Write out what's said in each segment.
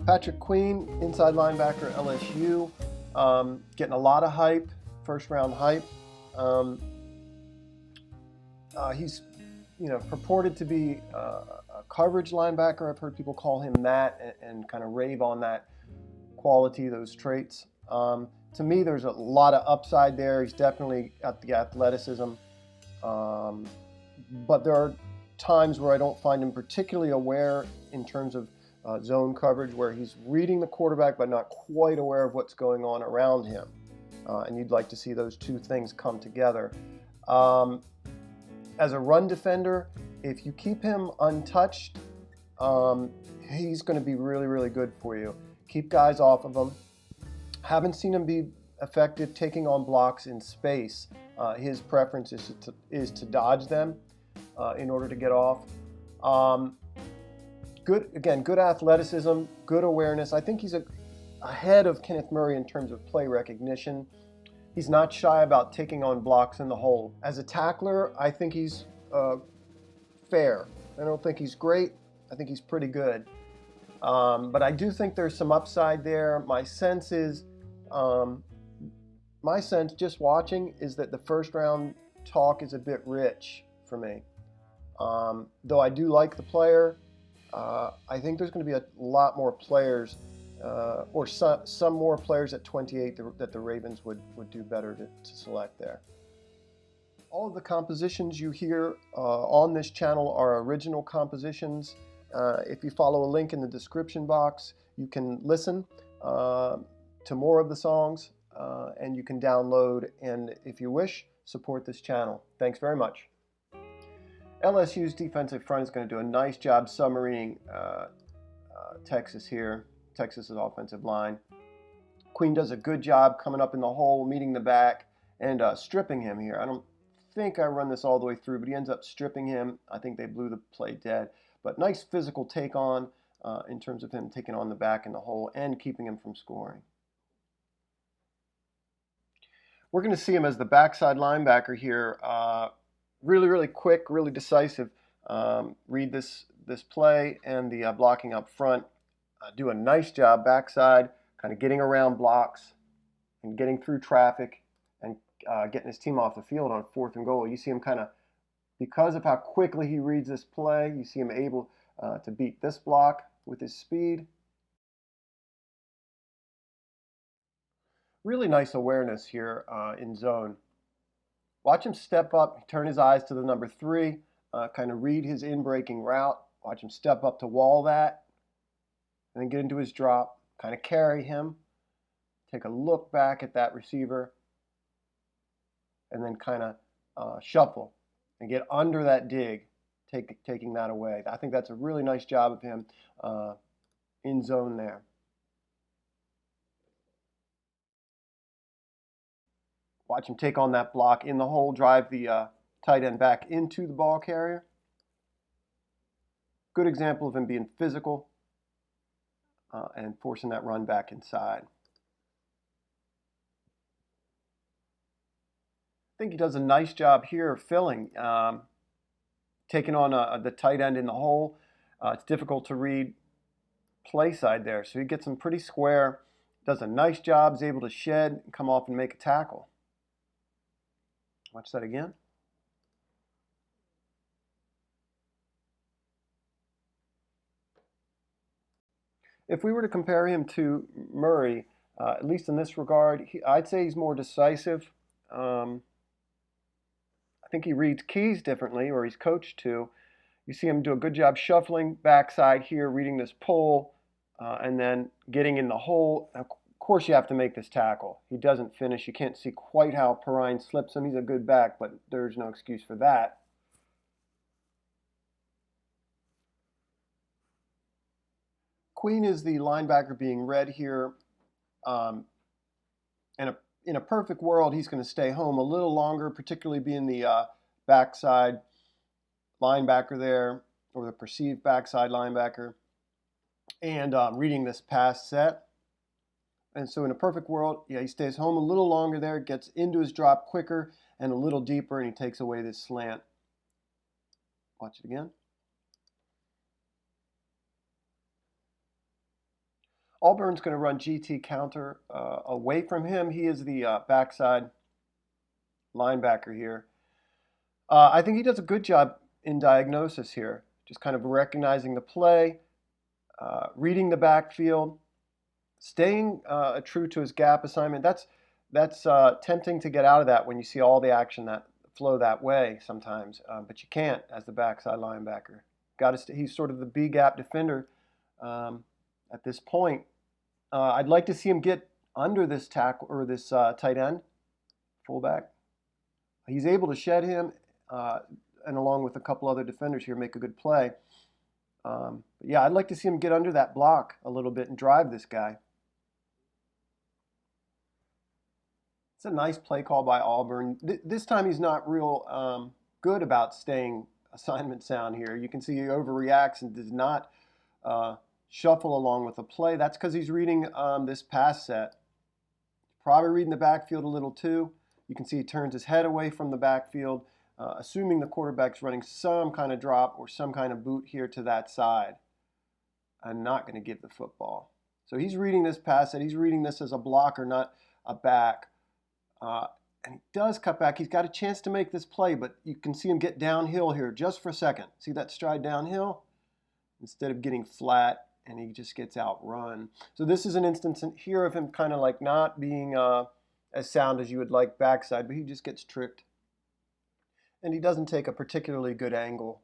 Patrick Queen, inside linebacker, LSU, getting a lot of hype, first round hype. He's, purported to be a coverage linebacker. I've heard people call him that and kind of rave on that quality, those traits. To me, there's a lot of upside there. He's definitely got the athleticism, but there are times where I don't find him particularly aware in terms of zone coverage, where he's reading the quarterback but not quite aware of what's going on around him. And you'd like to see those two things come together. As a run defender, if you keep him untouched, he's going to be really, really good for you. Keep guys off of him. Haven't seen him be effective taking on blocks in space. His preference is to dodge them in order to get off. Good athleticism, good awareness. I think he's ahead of Kenneth Murray in terms of play recognition. He's not shy about taking on blocks in the hole. As a tackler, I think he's fair. I don't think he's great. I think he's pretty good. But I do think there's some upside there. My sense just watching is that the first round talk is a bit rich for me. Though I do like the player, I think there's going to be a lot more players, or some more players at 28 that the Ravens would do better to select there. All of the compositions you hear on this channel are original compositions. If you follow a link in the description box, you can listen to more of the songs, and you can download and, if you wish, support this channel. Thanks very much. LSU's defensive front is going to do a nice job submarining Texas here, Texas's offensive line. Queen does a good job coming up in the hole, meeting the back, and stripping him here. I don't think I run this all the way through, but he ends up stripping him. I think they blew the play dead. But nice physical take on in terms of him taking on the back in the hole and keeping him from scoring. We're going to see him as the backside linebacker here. Really, really quick, really decisive. Read this play and the blocking up front. Do a nice job backside, kind of getting around blocks and getting through traffic and getting his team off the field on 4th and goal. You see him kind of, because of how quickly he reads this play, you see him able to beat this block with his speed. Really nice awareness here in zone. Watch him step up, turn his eyes to the number 3, kind of read his in-breaking route. Watch him step up to wall that, and then get into his drop, kind of carry him, take a look back at that receiver, and then kind of shuffle and get under that dig, taking that away. I think that's a really nice job of him in zone there. Watch him take on that block in the hole, drive the tight end back into the ball carrier. Good example of him being physical and forcing that run back inside. I think he does a nice job here of filling, taking on the tight end in the hole. It's difficult to read play side there, so he gets him pretty square, does a nice job, is able to shed, come off and make a tackle. Watch that again. If we were to compare him to Murray, at least in this regard, I'd say he's more decisive. I think he reads keys differently, or he's coached to. You see him do a good job shuffling backside here, reading this pull, and then getting in the hole. Of course, you have to make this tackle. He doesn't finish. You can't see quite how Perrine slips him. He's a good back, but there's no excuse for that. Queen is the linebacker being read here. In a perfect world, he's going to stay home a little longer, particularly being the backside linebacker there, or the perceived backside linebacker, and reading this pass set. And so in a perfect world, yeah, he stays home a little longer there, gets into his drop quicker and a little deeper, and he takes away this slant. Watch it again. Auburn's going to run GT counter away from him. He is the backside linebacker here. I think he does a good job in diagnosis here, just kind of recognizing the play, reading the backfield, staying true to his gap assignment. That's tempting to get out of that when you see all the action that flow that way sometimes, but you can't as the backside linebacker. He's sort of the B gap defender at this point. I'd like to see him get under this tackle or this tight end, fullback. He's able to shed him, and along with a couple other defenders here, make a good play. But yeah, I'd like to see him get under that block a little bit and drive this guy. It's a nice play call by Auburn. This time he's not real good about staying assignment sound here. You can see he overreacts and does not shuffle along with the play. That's because he's reading this pass set. Probably reading the backfield a little too. You can see he turns his head away from the backfield, assuming the quarterback's running some kind of drop or some kind of boot here to that side. I'm not going to give the football. So he's reading this pass set. He's reading this as a blocker, not a back. And he does cut back. He's got a chance to make this play, but you can see him get downhill here just for a second. See that stride downhill? Instead of getting flat, and he just gets outrun. So this is an instance here of him kind of like not being as sound as you would like backside, but he just gets tricked. And he doesn't take a particularly good angle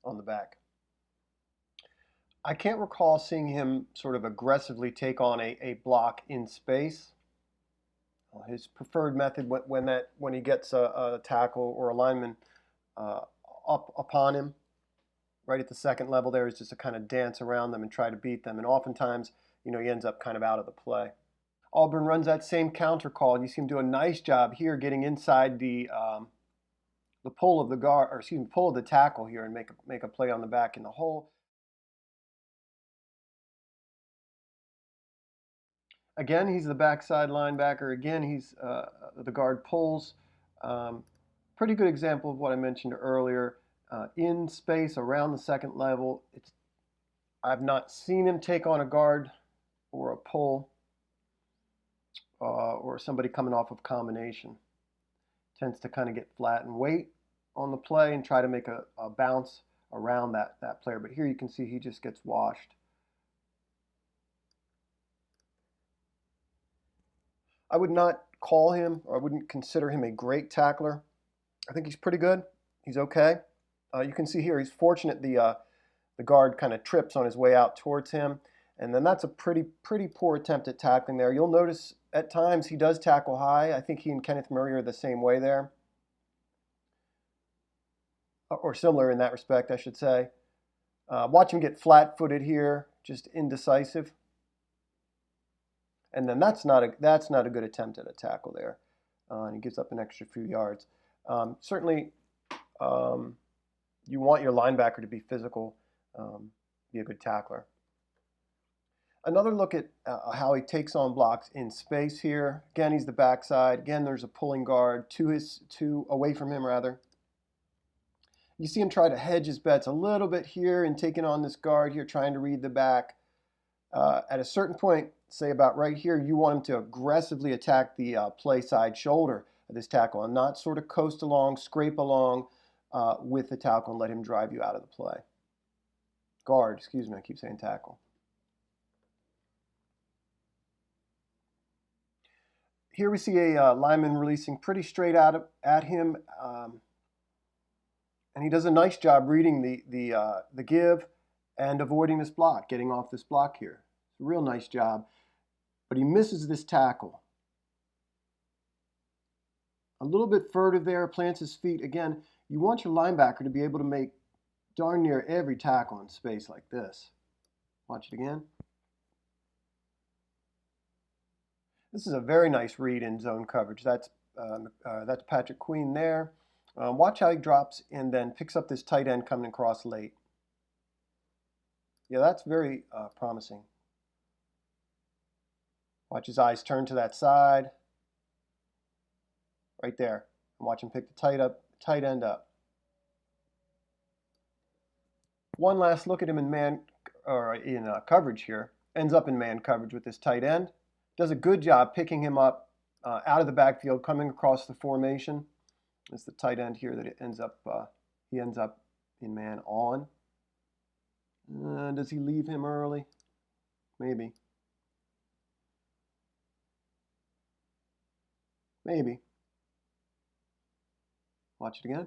on the back. I can't recall seeing him sort of aggressively take on a block in space. His preferred method when he gets a tackle or a lineman up upon him, right at the second level there, is just to kind of dance around them and try to beat them. And oftentimes, he ends up kind of out of the play. Auburn runs that same counter call, and you see him do a nice job here getting inside the pull of the guard, or excuse me, pull of the tackle here and make a play on the back in the hole. Again, he's the backside linebacker. Again, he's the guard pulls. Pretty good example of what I mentioned earlier. In space around the second level, I've not seen him take on a guard or a pull or somebody coming off of combination. Tends to kind of get flat and wait on the play and try to make a bounce around that player. But here you can see he just gets washed. I would not call him, or I wouldn't consider him a great tackler. I think he's pretty good. He's okay. You can see here he's fortunate the guard kind of trips on his way out towards him, and then that's a pretty poor attempt at tackling there. You'll notice at times he does tackle high. I think he and Kenneth Murray are the same way there, or similar in that respect, I should say. Watch him get flat-footed here, just indecisive. And then that's not a good attempt at a tackle there, and he gives up an extra few yards. Certainly, you want your linebacker to be physical, be a good tackler. Another look at how he takes on blocks in space here. Again, he's the backside. Again, there's a pulling guard away from him rather. You see him try to hedge his bets a little bit here and taking on this guard here, trying to read the back. At a certain point, say about right here, you want him to aggressively attack the play side shoulder of this tackle and not sort of coast along, scrape along with the tackle and let him drive you out of the play. Guard, excuse me, I keep saying tackle. Here we see a lineman releasing pretty straight at him, and he does a nice job reading the give and avoiding this block, getting off this block here. It's a real nice job, but he misses this tackle. A little bit further there, plants his feet. Again, you want your linebacker to be able to make darn near every tackle in space like this. Watch it again. This is a very nice read in zone coverage. That's Patrick Queen there. Watch how he drops and then picks up this tight end coming across late. Yeah, that's very promising. Watch his eyes turn to that side. Right there. And watch him pick the tight end up. One last look at him in man or in coverage here. Ends up in man coverage with this tight end. Does a good job picking him up out of the backfield, coming across the formation. It's the tight end here that it ends up. He ends up in man on. Does he leave him early? Maybe. Maybe. Watch it again.